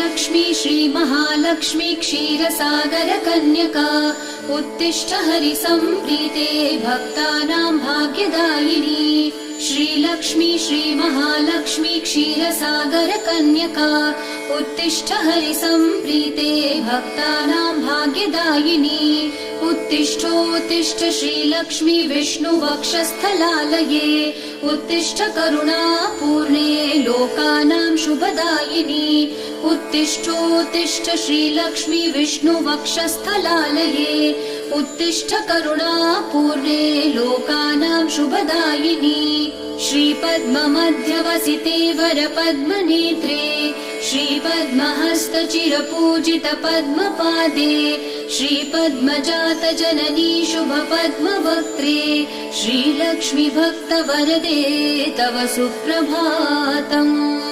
श्रीलक्ष्मी श्रीमहालक्ष्मी क्षीरसागरकन्यका उत्तिष्ठ हरिसम्प्रीते भक्तानां भाग्यदायिनी। श्रीलक्ष्मी श्रीमहालक्ष्मी क्षीरसागरकन्यका उत्तिष्ठ हरिसम्प्रीते भक्तानां भाग्यदायिनी। उत्तिष्ठोत्तिष्ठ श्रीलक्ष्मी विष्णुवक्षस्थलालये उत्तिष्ठ करुणापूर्णे लोकानां शुभदायिनी। उत्तिष्ठोत्तिष्ठ श्रीलक्ष्मी विष्णुवक्षस्थलालये उत्तिष्ठ करुणापूर्णे लोकानां शुभदायिनी। श्रीपद्ममध्यवसिते वरपद्मनेत्रे श्रीपद्महस्तचिरपूजित पद्मपादे श्रीपद्मजातजननी शुभपद्मवक्त्रे श्रीलक्ष्मी भक्तवरदे तव सुप्रभातम्।